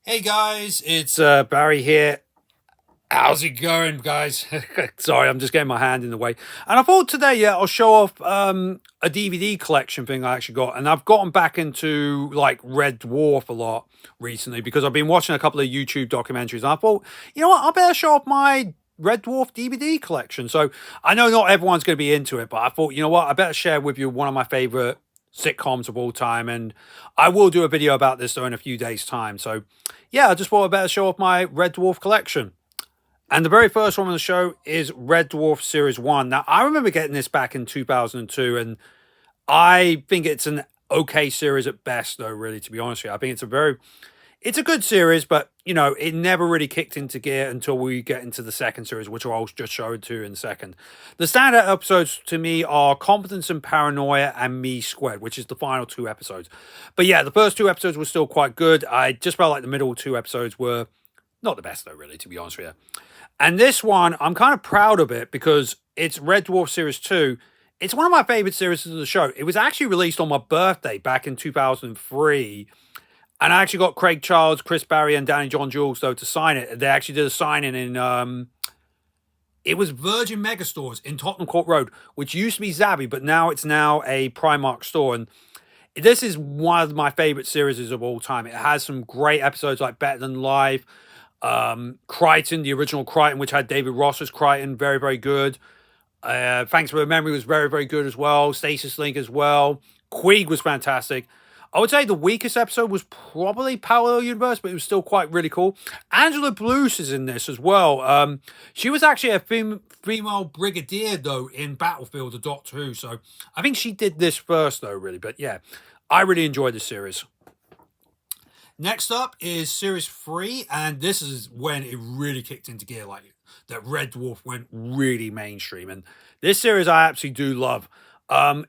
Hey guys, it's Barry here. How's it going, guys? Sorry, I'm just getting my hand in the way. And I thought today, yeah, I'll show off a DVD collection thing I actually got. And I've gotten back into like Red Dwarf a lot recently because I've been watching a couple of YouTube documentaries. And I thought, you know what, I better show off my Red Dwarf DVD collection. So I know not everyone's going to be into it, but I thought, you know what, I better share with you one of my favorite sitcoms of all time. And I will do a video about this though in a few days' time. So yeah, I just thought I'd better show off my Red Dwarf collection. And the very first one on the show is Red Dwarf Series 1. Now, I remember getting this back in 2002, and I think it's an okay series at best, though, really, to be honest with you. I think it's a good series, but, you know, it never really kicked into gear until we get into the second series, which I'll just show it to you in a second. The standout episodes to me are Competence and Paranoia and Me Squared, which is the final two episodes. But yeah, the first two episodes were still quite good. I just felt like the middle two episodes were not the best, though, really, to be honest with you. And this one, I'm kind of proud of it because it's Red Dwarf Series 2. It's one of my favorite series of the show. It was actually released on my birthday back in 2003. And I actually got Craig Charles, Chris Barry, and Danny John Jules, though, to sign it. They actually did a signing in, it was Virgin Megastores in Tottenham Court Road, which used to be Zabby, but now a Primark store. And this is one of my favorite series of all time. It has some great episodes like Better Than Life, Crichton, the original Crichton, which had David Ross as Crichton, very, very good. Thanks for the Memory was very, very good as well. Stasis Link as well. Queeg was fantastic. I would say the weakest episode was probably Parallel Universe, but it was still quite really cool. Angela Blues is in this as well. She was actually a female brigadier, though, in Battlefield, the Doctor Who. So I think she did this first, though, really. But yeah, I really enjoyed this series. Next up is Series 3, and this is when it really kicked into gear, like that Red Dwarf went really mainstream. And this series I absolutely do love.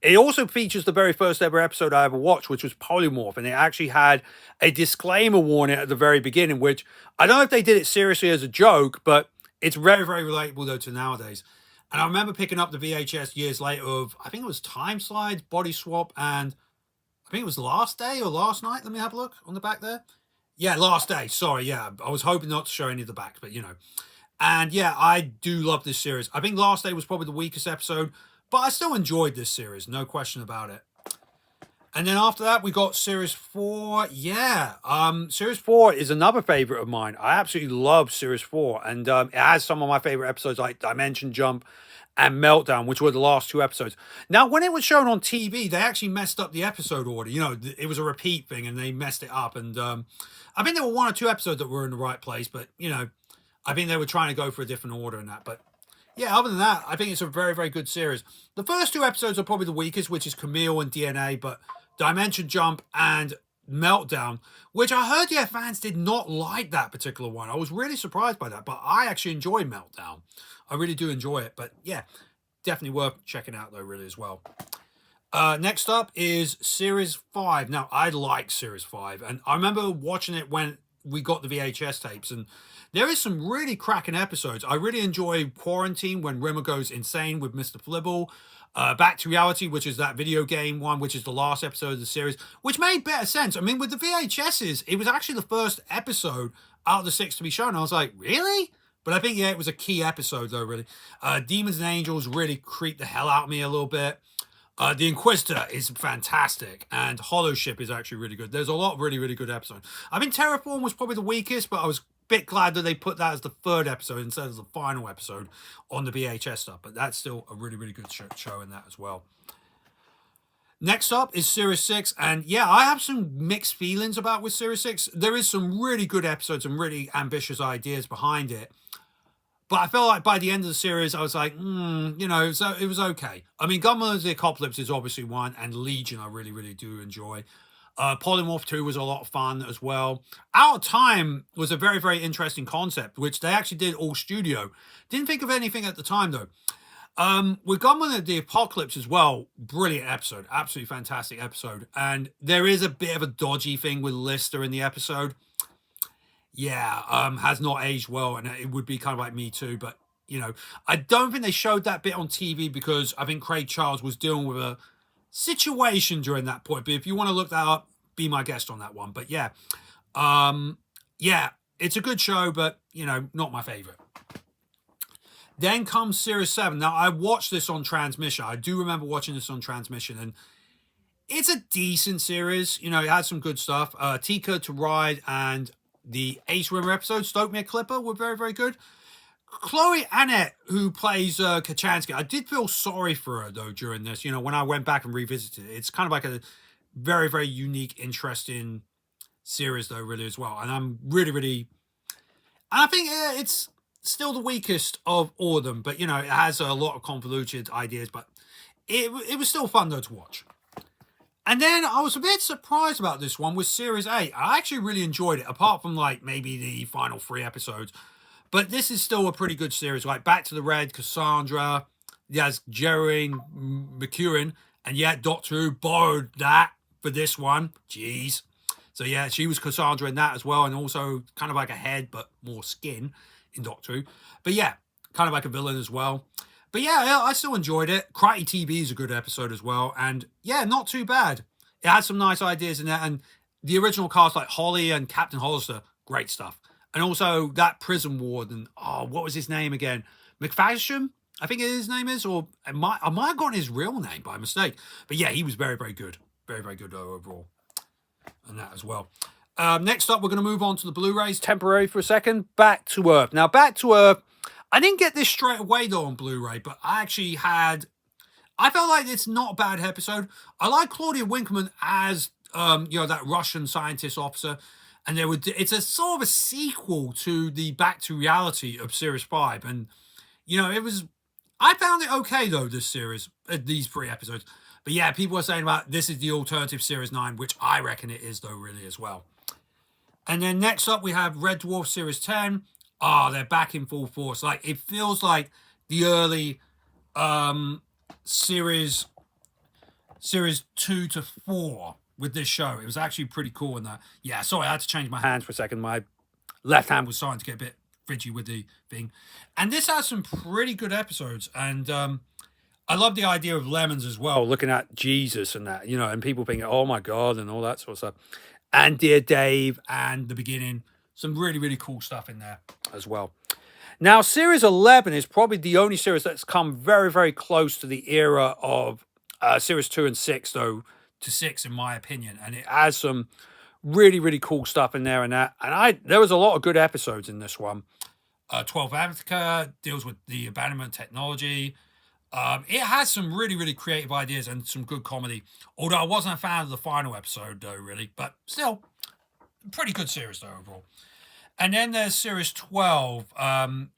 It also features the very first ever episode I ever watched, which was Polymorph, and it actually had a disclaimer warning at the very beginning, which I don't know if they did it seriously as a joke, but it's very, very relatable though to nowadays. And I remember picking up the VHS years later of, I think it was Time Slides, Body Swap, and I think it was Last Day or Last Night. Let me have a look on the back there. Yeah, Last Day. Sorry, yeah. I was hoping not to show any of the back, but you know. And yeah, I do love this series. I think Last Day was probably the weakest episode, but I still enjoyed this series, no question about it. And then after that, we got Series 4. Yeah, Series 4 is another favorite of mine. I absolutely love Series 4. And it has some of my favorite episodes like Dimension Jump and Meltdown, which were the last two episodes. Now, when it was shown on TV, they actually messed up the episode order. You know, it was a repeat thing and they messed it up. And I think there were one or two episodes that were in the right place, but, you know, I think they were trying to go for a different order in that. But yeah, other than that, I think it's a very, very good series. The first two episodes are probably the weakest, which is Camille and DNA, but Dimension Jump and Meltdown, which I heard, yeah, fans did not like that particular one. I was really surprised by that, but I actually enjoy Meltdown. I really do enjoy it, but yeah, definitely worth checking out though, really, as well. Next up is Series 5. Now, I like Series 5, and I remember watching it when we got the VHS tapes, and there is some really cracking episodes. I really enjoy Quarantine when Rimmer goes insane with Mr. Flibble. Back to Reality, which is that video game one, which is the last episode of the series, which made better sense. I mean, with the VHSs, it was actually the first episode out of the six to be shown. I was like, really? But I think, yeah, it was a key episode, though, really. Demons and Angels really creeped the hell out of me a little bit. The Inquisitor is fantastic, and Hollow Ship is actually really good. There's a lot of really, really good episodes. I mean, Terraform was probably the weakest, but I was a bit glad that they put that as the third episode instead of the final episode on the VHS stuff. But that's still a really, really good show in that as well. Next up is Series 6, and yeah, I have some mixed feelings about with Series 6. There is some really good episodes and really ambitious ideas behind it. But I felt like by the end of the series, I was like, you know, so it was okay. I mean, Gunman of the Apocalypse is obviously one, and Legion I really, really do enjoy. Polymorph 2 was a lot of fun as well. Out of Time was a very, very interesting concept, which they actually did all studio. Didn't think of anything at the time, though. With Gunman of the Apocalypse as well, brilliant episode. Absolutely fantastic episode. And there is a bit of a dodgy thing with Lister in the episode. Yeah, has not aged well, and it would be kind of like Me Too, but you know, I don't think they showed that bit on TV because I think Craig Charles was dealing with a situation during that point. But if you want to look that up, be my guest on that one. But yeah, yeah, it's a good show, but, not my favorite. Then comes Series 7. Now, I watched this on transmission. I do remember watching this on transmission, and it's a decent series. It has some good stuff. Tika to Ride and the Ace Rimmer episode, Stoke Me a Clipper, were very, very good. Chloe Annette, who plays Kachansky, I did feel sorry for her, though, during this. When I went back and revisited it, it's kind of like a very, very unique, interesting series, though, really, as well. And I'm really, really... And I think it's still the weakest of all of them, but, it has a lot of convoluted ideas, but it was still fun, though, to watch. And then I was a bit surprised about this one with Series 8. I actually really enjoyed it, apart from, maybe the final 3 episodes. But this is still a pretty good series. Back to the Red, Cassandra, there's Geraldine McEwen, and yet Doctor Who borrowed that for this one. Jeez. So yeah, she was Cassandra in that as well, and also kind of like a head, but more skin in Doctor Who. But yeah, kind of like a villain as well. But yeah, I still enjoyed it. Karate TV is a good episode as well, and yeah, not too bad. It had some nice ideas in there, and the original cast like Holly and Captain Hollister, great stuff. And also that prison warden, what was his name again? McFadden, I think his name is, or I might have gotten his real name by mistake. But yeah, he was very, very good. Very, very good overall. And that as well. Next up, we're going to move on to the Blu-rays. Temporary for a second. Back to Earth. Now, Back to Earth, I didn't get this straight away, though, on Blu-ray, but I felt like it's not a bad episode. I like Claudia Winkleman as, that Russian scientist officer. And it's a sort of a sequel to the Back to Reality of Series 5. And, I found it okay, though, this series, these 3 episodes. But yeah, people are saying about this is the alternative Series 9, which I reckon it is, though, really, as well. And then next up, we have Red Dwarf Series 10. They're back in full force. It feels like the early series 2 to 4 with this show. It was actually pretty cool in that. Yeah, sorry, I had to change my hands for a second. My left hand was starting to get a bit fidgy with the thing. And this has some pretty good episodes. And I love the idea of lemons as well, looking at Jesus and that, and people thinking, oh my God, and all that sort of stuff. And Dear Dave and the beginning. Some really, really cool stuff in there as well. Now, Series 11 is probably the only series that's come very, very close to the era of Series 2 and 6, though, to 6 in my opinion. And it has some really, really cool stuff in there and that. And there was a lot of good episodes in this one. 12 Africa deals with the abandonment technology. It has some really, really creative ideas and some good comedy. Although I wasn't a fan of the final episode, though, really. But still, pretty good series, though, overall. And then there's Series 12,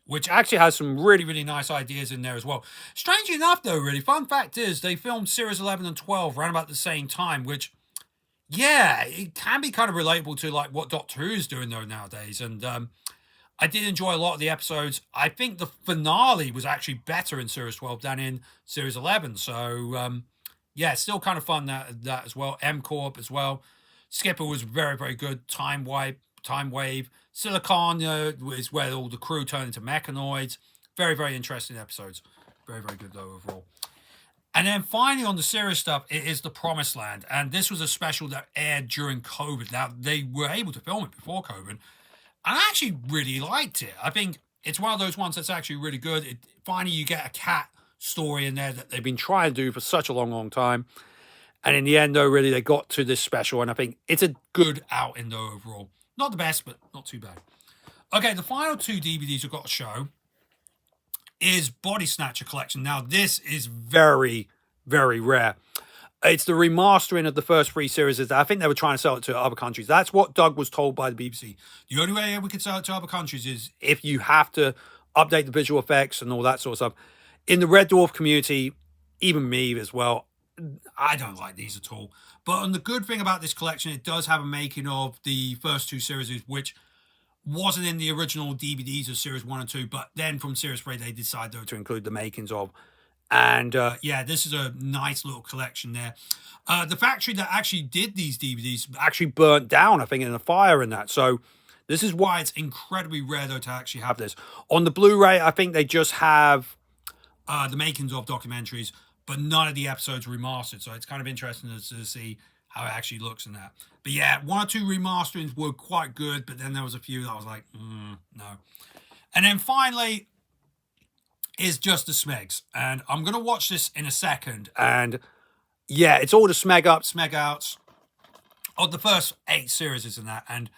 which actually has some really, really nice ideas in there as well. Strangely enough, though, really, fun fact is they filmed Series 11 and 12 around about the same time, which, yeah, it can be kind of relatable to, what Doctor Who is doing, though, nowadays. And I did enjoy a lot of the episodes. I think the finale was actually better in Series 12 than in Series 11. So, yeah, still kind of fun that as well. M-Corp as well. Skipper was very, very good. Time Wave. Silicon is where all the crew turn into mechanoids. Very, very interesting episodes. Very, very good, though, overall. And then finally on the serious stuff, it is The Promised Land. And this was a special that aired during COVID. Now, they were able to film it before COVID. And I actually really liked it. I think it's one of those ones that's actually really good. Finally, you get a cat story in there that they've been trying to do for such a long, long time. And in the end, though, really, they got to this special. And I think it's a good outing, though, overall. Not the best, but not too bad. Okay, the final 2 DVDs I've got to show is Body Snatcher Collection. Now, this is very, very rare. It's the remastering of the first 3 series. I think they were trying to sell it to other countries. That's what Doug was told by the BBC. The only way we could sell it to other countries is if you have to update the visual effects and all that sort of stuff. In the Red Dwarf community, even me as well, I don't like these at all. But the good thing about this collection, it does have a making of the first 2 series, which wasn't in the original DVDs of Series 1 and 2. But then from Series 3, they decided, though, to include the makings of. And yeah, this is a nice little collection there. The factory that actually did these DVDs actually burnt down, I think, in a fire and that. So this is why it's incredibly rare, though, to actually have this. On the Blu-ray, I think they just have the makings of documentaries, but none of the episodes remastered. So it's kind of interesting to see how it actually looks in that. But yeah, 1 or 2 remasterings were quite good, but then there was a few that I was like, no. And then finally is just the Smegs. And I'm going to watch this in a second. And yeah, it's all the Smeg ups, Smeg outs of the first 8 series in that. And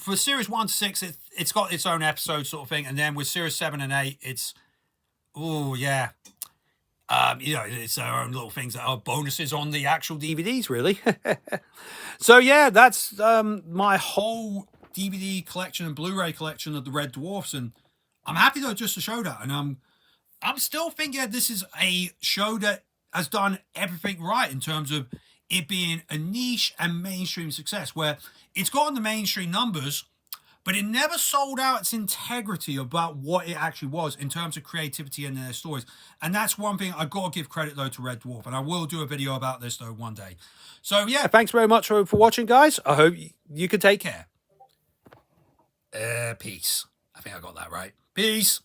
for series 1 to 6, it's got its own episode sort of thing. And then with series 7 and 8, it's, oh yeah. It's their own little things that are bonuses on the actual DVDs, really. So yeah, that's my whole DVD collection and Blu-ray collection of the Red Dwarfs, and I'm happy though just to show that. And I'm still thinking this is a show that has done everything right in terms of it being a niche and mainstream success, where it's gotten the mainstream numbers, but it never sold out its integrity about what it actually was in terms of creativity and their stories. And that's one thing I've got to give credit, though, to Red Dwarf. And I will do a video about this, though, one day. So, yeah, thanks very much for watching, guys. I hope you can take care. Peace. I think I got that right. Peace.